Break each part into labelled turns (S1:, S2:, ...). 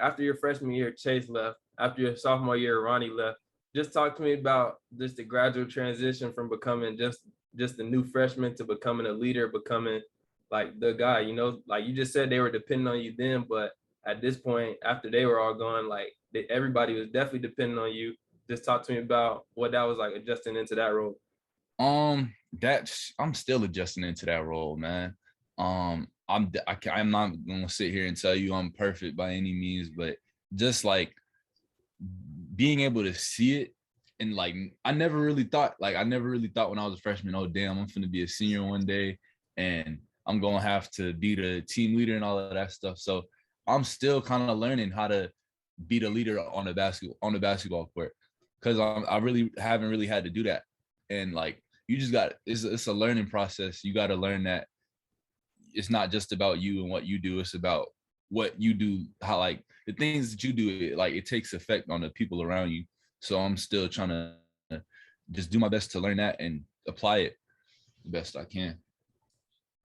S1: after your freshman year, Chase left. After your sophomore year, Ronnie left. Just talk to me about just the gradual transition from becoming just a new freshman to becoming a leader, becoming like the guy. You know, like you just said, they were depending on you then, but at this point, after they were all gone, like everybody was definitely depending on you. Just talk to me about what that was like adjusting into that role.
S2: That's I'm still adjusting into that role, man. I'm not gonna sit here and tell you I'm perfect by any means, but just like being able to see it and like I never really thought when I was a freshman, oh damn, I'm gonna be a senior one day and I'm gonna have to be the team leader and all of that stuff. So I'm still kind of learning how to be the leader on the basketball court because I really haven't really had to do that. And like you just got it's a learning process. You got to learn that it's not just about you and what you do. It's about what you do, how like the things that you do, like it takes effect on the people around you. So I'm still trying to just do my best to learn that and apply it the best I can.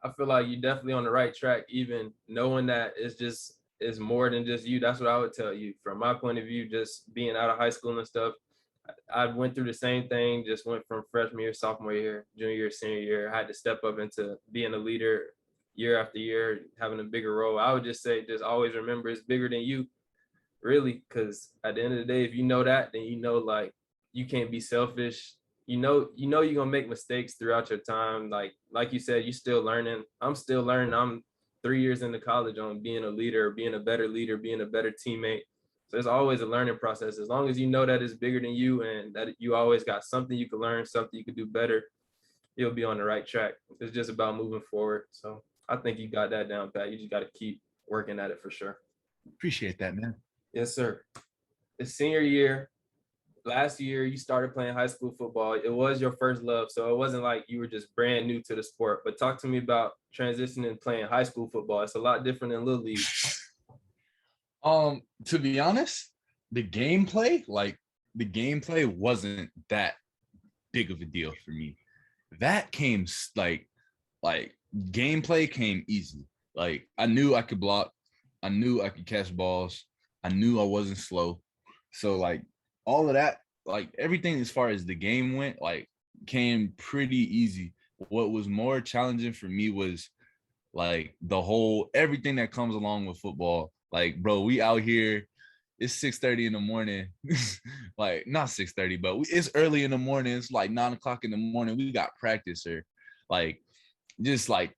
S1: I feel like you're definitely on the right track, even knowing that it's more than just you. That's what I would tell you. From my point of view, just being out of high school and stuff, I went through the same thing, just went from freshman year, sophomore year, junior year, senior year. I had to step up into being a leader year after year, having a bigger role. I would just say, just always remember it's bigger than you, really, because at the end of the day, if you know that, then you know like you can't be selfish. You know you're gonna make mistakes throughout your time. Like you said, you're still learning. I'm still learning. I'm 3 years into college on being a leader, being a better leader, being a better teammate. So it's always a learning process. As long as you know that it's bigger than you and that you always got something you can learn, something you can do better, you'll be on the right track. It's just about moving forward. So I think you got that down, Pat. You just got to keep working at it for sure.
S2: Appreciate that, man.
S1: Yes, sir. It's senior year. Last year, you started playing high school football. It was your first love. So it wasn't like you were just brand new to the sport. But talk to me about transitioning and playing high school football. It's a lot different than Little League.
S2: To be honest, the gameplay wasn't that big of a deal for me. That came like gameplay came easy. Like I knew I could block, I knew I could catch balls, I knew I wasn't slow. So like all of that, like everything as far as the game went, like came pretty easy. What was more challenging for me was like the whole everything that comes along with football. Like, bro, we out here. It's 6:30 in the morning. Like not 6:30, but it's early in the morning. It's like 9 o'clock in the morning. We got practice or like just like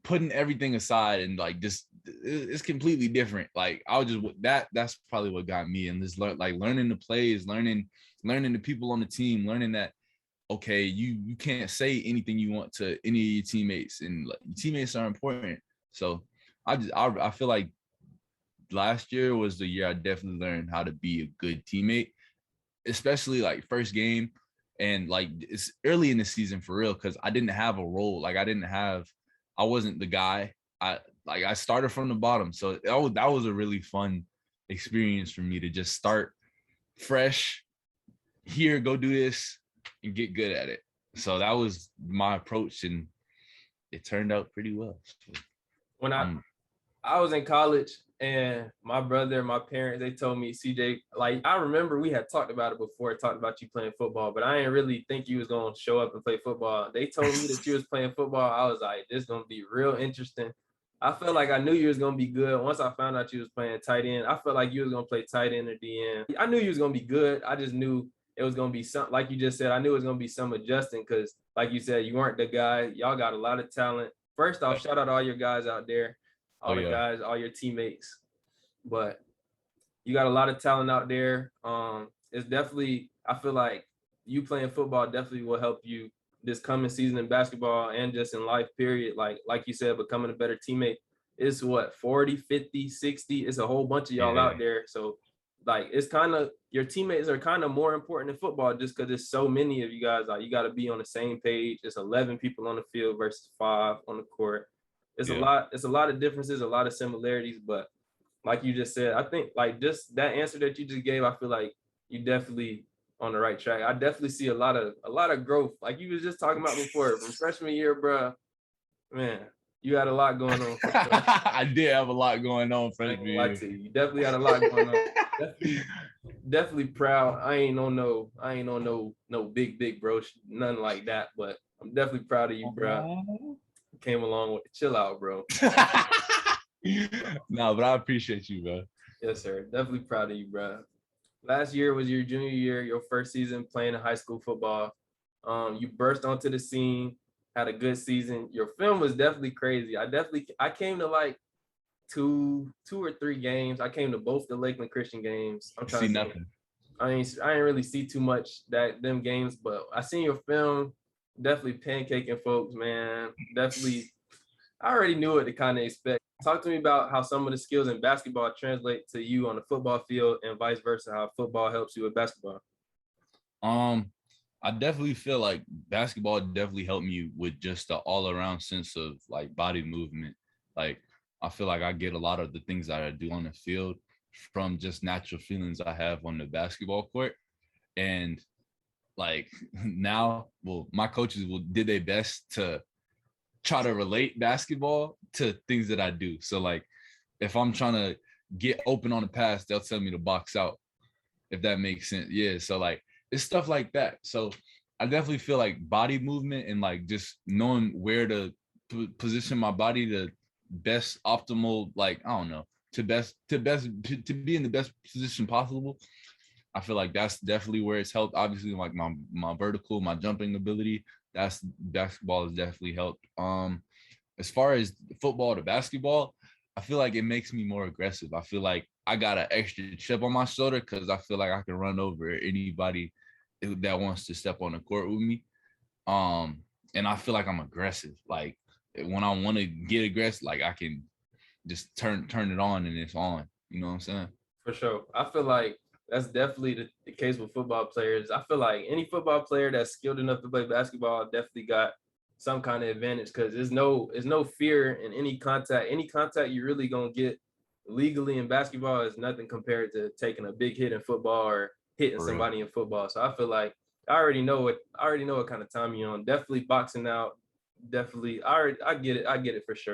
S2: putting everything aside and like just it's completely different. Like I was just that's probably what got me and just like learning the plays, learning the people on the team, learning that okay, you can't say anything you want to any of your teammates, and like, your teammates are important. So I feel like last year was the year I definitely learned how to be a good teammate, especially like first game, and like it's early in the season for real because I didn't have a role. Like I wasn't the guy. I started from the bottom, so that was a really fun experience for me to just start fresh. Here, go do this and get good at it. So that was my approach, and it turned out pretty well. So,
S1: When I was in college and my brother and my parents, they told me, CJ, like I remember we had talked about it before, talked about you playing football, but I didn't really think you was gonna show up and play football. They told me that you was playing football. I was like, this is gonna be real interesting. I felt like I knew you was gonna be good. Once I found out you was playing tight end, I felt like you was gonna play tight end or DN. I knew you was gonna be good. I just knew it was gonna be something, like you just said, I knew it was gonna be some adjusting because, like you said, you weren't the guy. Y'all got a lot of talent. First off, shout out all your guys out there,
S2: oh
S1: all the
S2: yeah,
S1: guys, all your teammates. But you got a lot of talent out there. It's definitely, I feel like you playing football definitely will help you this coming season in basketball and just in life, period. Like you said, becoming a better teammate. It's what, 40, 50, 60. It's a whole bunch of y'all
S2: yeah,
S1: out there. So like it's kind of your teammates are kind of more important than football just because there's so many of you guys. Like you got to be on the same page. It's 11 people on the field versus 5 on the court. It's a
S2: yeah.
S1: lot. It's a lot of differences, a lot of similarities, but like you just said, I think like just that answer that you just gave, I feel like you definitely on the right track. I definitely see a lot of growth. Like you was just talking about before, from freshman year, bro. Man, You had a lot going on for sure.
S2: I did have a lot going on
S1: I ain't
S2: freshman
S1: gonna lie
S2: year.
S1: to you. You definitely had a lot going on. Definitely proud. I ain't on no big bro, nothing like that. But I'm definitely proud of you, bro. Came along with chill out, bro.
S2: No, but I appreciate you, bro.
S1: Yes, sir. Definitely proud of you, bro. Last year was your junior year, your first season playing in high school football. You burst onto the scene, had a good season. Your film was definitely crazy. I came to like two or three games. I came to both the Lakeland Christian games. I'm trying
S2: See
S1: to think.
S2: nothing.
S1: I ain't really see too much that them games, but I seen your film. Definitely pancaking folks, man. Definitely, I already knew what to kind of expect. Talk to me about how some of the skills in basketball translate to you on the football field and vice versa, how football helps you with basketball.
S2: Um, I definitely feel like basketball definitely helped me with just the all around sense of like body movement. Like I feel like I get a lot of the things that I do on the field from just natural feelings I have on the basketball court. And like now, well, my coaches will did their best to try to relate basketball to things that I do. So like if I'm trying to get open on the pass, they'll tell me to box out, if that makes sense. Yeah. So like it's stuff like that. So I definitely feel like body movement and like just knowing where to position my body to best optimal, like I don't know, to be in the best position possible. I feel like that's definitely where it's helped. Obviously, like my vertical, my jumping ability, that's basketball has definitely helped. As far as football to basketball, I feel like it makes me more aggressive. I feel like I got an extra chip on my shoulder because I feel like I can run over anybody that wants to step on the court with me. And I feel like I'm aggressive. Like when I want to get aggressive, like I can just turn it on and it's on. You know what I'm saying?
S1: For sure. I feel like that's definitely the case with football players. I feel like any football player that's skilled enough to play basketball definitely got some kind of advantage because there's no fear in any contact. Any contact you're really gonna get legally in basketball is nothing compared to taking a big hit in football or hitting
S2: For real.
S1: somebody in football. So I feel like I already know what kind of time you're on. Definitely boxing out. Definitely. I get it. I get it for sure.